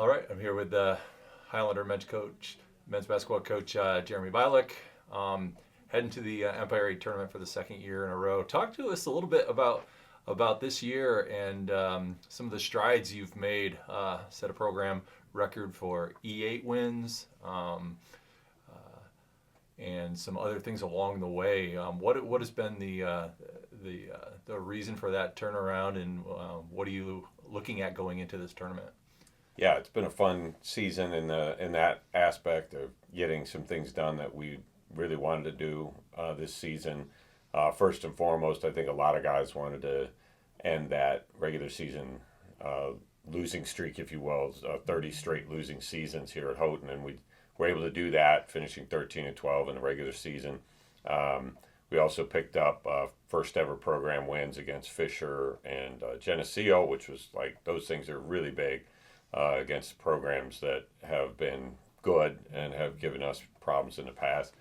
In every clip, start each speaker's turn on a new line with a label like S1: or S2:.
S1: All right, I'm here with Highlander men's basketball coach Jeremy Bialek, heading to the Empire 8 tournament for the second year in a row. Talk to us a little bit about this year and some of the strides you've made. Set a program record for E8 wins and some other things along the way. What has been the reason for that turnaround, and what are you looking at going into this tournament?
S2: Yeah, it's been a fun season in that aspect of getting some things done that we really wanted to do this season. First and foremost, I think a lot of guys wanted to end that regular season losing streak, if you will, 30 straight losing seasons here at Houghton, and we were able to do that, finishing 13-12 in the regular season. We also picked up first ever program wins against Fisher and Geneseo, which was like, those things are really big. Against programs that have been good and have given us problems in the past.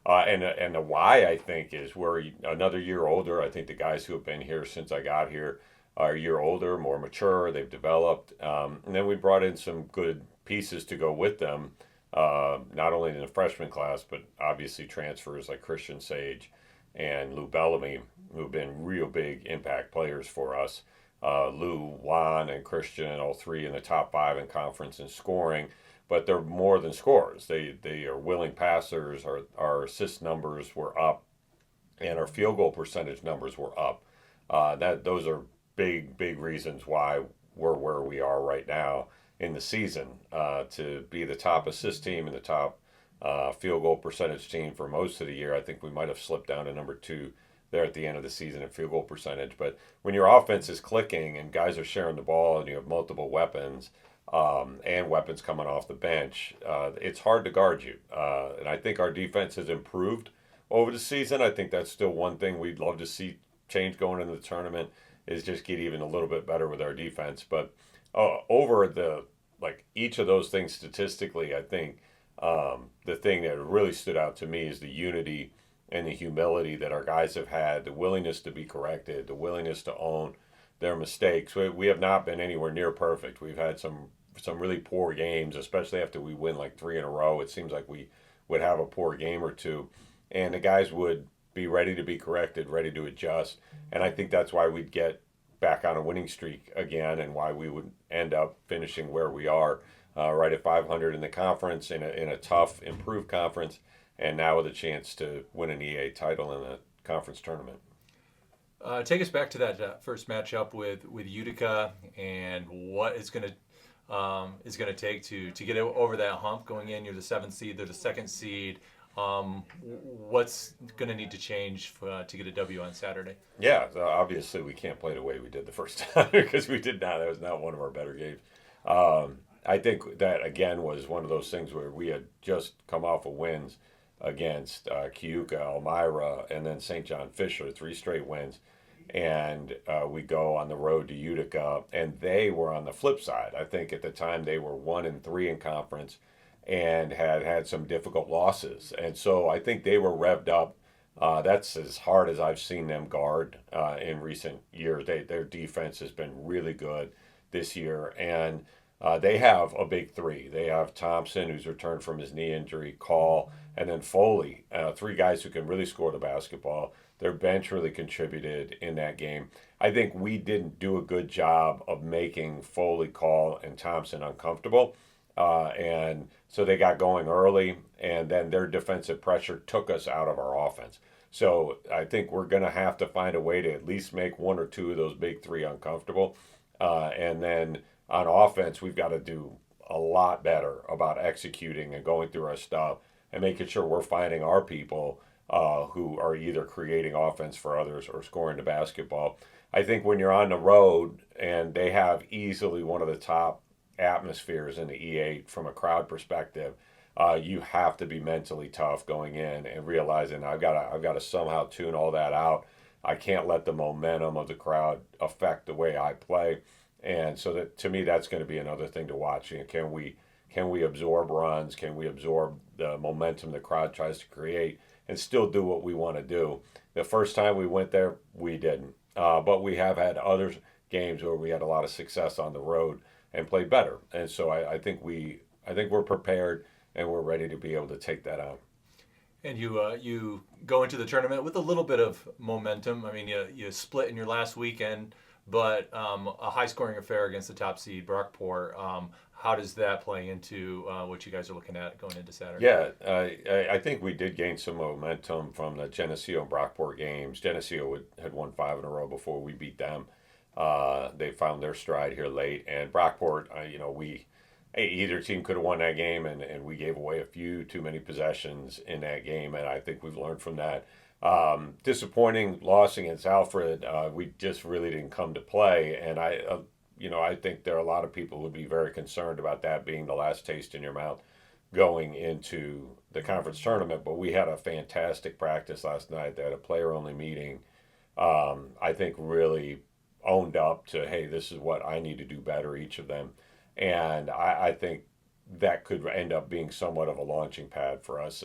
S2: And the why, I think, is we're another year older. I think the guys who have been here since I got here are a year older, more mature. They've developed. And then we brought in some good pieces to go with them, not only in the freshman class, but obviously transfers like Christian Sage and Lou Bellamy, who have been real big impact players for us. Lou, Juan, and Christian, all three in the top 5 in conference in scoring, but they're more than scorers. They are willing passers. Our assist numbers were up, and our field goal percentage numbers were up. Those are big reasons why we're where we are right now in the season. To be the top assist team and the top field goal percentage team for most of the year, I think we might have slipped down to number 2 there at the end of the season in field goal percentage. But when your offense is clicking and guys are sharing the ball and you have multiple weapons and weapons coming off the bench, it's hard to guard you. And I think our defense has improved over the season. I think that's still one thing we'd love to see change going into the tournament, is just get even a little bit better with our defense. But over each of those things statistically, I think the thing that really stood out to me is the unity and the humility that our guys have had, the willingness to be corrected, the willingness to own their mistakes. We have not been anywhere near perfect. We've had some really poor games, especially after we win like 3 in a row. It seems like we would have a poor game or two, and the guys would be ready to be corrected, ready to adjust. And I think that's why we'd get back on a winning streak again, and why we would end up finishing where we are, right at 500 in the conference, in a tough, improved conference, and now with a chance to win an EA title in a conference tournament.
S1: Take us back to that first matchup with Utica, and what it's going to take to get over that hump going in. You're the 7th seed, they're the 2nd seed. What's going to need to change to get a W on Saturday?
S2: Yeah, obviously we can't play the way we did the first time because we did not. That was not one of our better games. I think that, again, was one of those things where we had just come off of wins against Keuka, Elmira, and then St. John Fisher, 3 straight wins. And we go on the road to Utica, and they were on the flip side. I think at the time they were 1-3 in conference and had some difficult losses. And so I think they were revved up. That's as hard as I've seen them guard in recent years. Their defense has been really good this year. And they have a big 3. They have Thompson, who's returned from his knee injury, Call, and then Foley, 3 guys who can really score the basketball. Their bench really contributed in that game. I think we didn't do a good job of making Foley, Call, and Thompson uncomfortable. And so they got going early, and then their defensive pressure took us out of our offense. So I think we're going to have to find a way to at least make 1 or 2 of those big 3 uncomfortable. And then on offense, we've got to do a lot better about executing and going through our stuff and making sure we're finding our people who are either creating offense for others or scoring the basketball. I think when you're on the road and they have easily one of the top atmospheres in the E8 from a crowd perspective, you have to be mentally tough going in and realizing I've got to somehow tune all that out. I can't let the momentum of the crowd affect the way I play. And so that, to me, that's going to be another thing to watch. Can we absorb runs? Can we absorb the momentum the crowd tries to create and still do what we want to do? The first time we went there, we didn't. But we have had other games where we had a lot of success on the road and play better. And so I think we're prepared and we're ready to be able to take that on.
S1: And you go into the tournament with a little bit of momentum. I mean, you split in your last weekend, but a high scoring affair against the top seed Brockport. How does that play into what you guys are looking at going into Saturday?
S2: Yeah, I think we did gain some momentum from the Geneseo and Brockport games. Geneseo had won 5 in a row before we beat them. They found their stride here late, and Brockport, either team could have won that game, and we gave away a few too many possessions in that game, and I think we've learned from that. Disappointing loss against Alfred. We just really didn't come to play, and I think there are a lot of people who would be very concerned about that being the last taste in your mouth going into the conference tournament. But we had a fantastic practice last night. They had a player-only meeting. I think really owned up to, hey, this is what I need to do better, each of them. And I think that could end up being somewhat of a launching pad for us,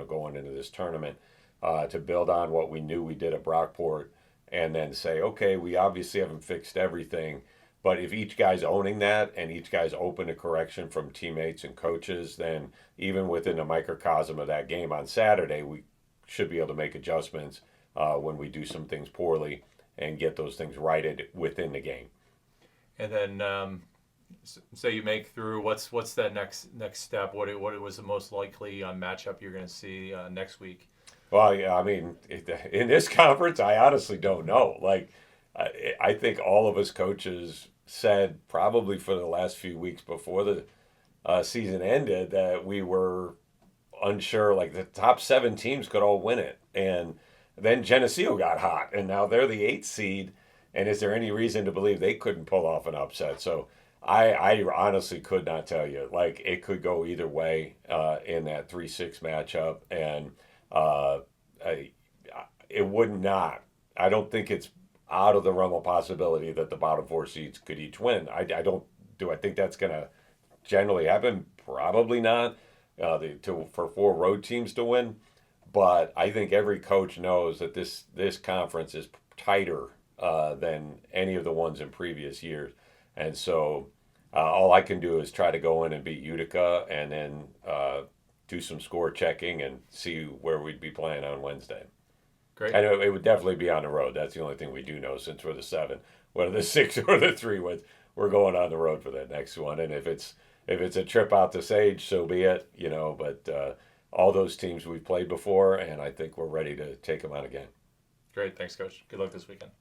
S2: going into this tournament, to build on what we knew we did at Brockport and then say, okay, we obviously haven't fixed everything, but if each guy's owning that and each guy's open to correction from teammates and coaches, then even within a microcosm of that game on Saturday, we should be able to make adjustments when we do some things poorly and get those things righted within the game.
S1: And then say you make through, what's that next step? What was the most likely matchup you're going to see next week?
S2: Well, yeah, I mean, in this conference, I honestly don't know. Like, I think all of us coaches said probably for the last few weeks before the season ended that we were unsure. Like, the top 7 teams could all win it, and then Geneseo got hot, and now they're the 8th seed. And is there any reason to believe they couldn't pull off an upset? So I honestly could not tell you. Like, it could go either way in that 3-6 matchup, and it would not. I don't think it's out of the realm of possibility that the bottom 4 seeds could each win. I don't. Do I think that's going to generally happen? Probably not. For 4 road teams to win, but I think every coach knows that this conference is tighter than any of the ones in previous years, and so all I can do is try to go in and beat Utica, and then do some score checking and see where we'd be playing on Wednesday.
S1: Great.
S2: I know it would definitely be on the road. That's the only thing we do know, since we're the 7, whether the 6 or the 3 wins, we're going on the road for that next one. And if it's a trip out to Sage, so be it. But all those teams we've played before, and I think we're ready to take them on again.
S1: Great. Thanks, Coach. Good luck this weekend.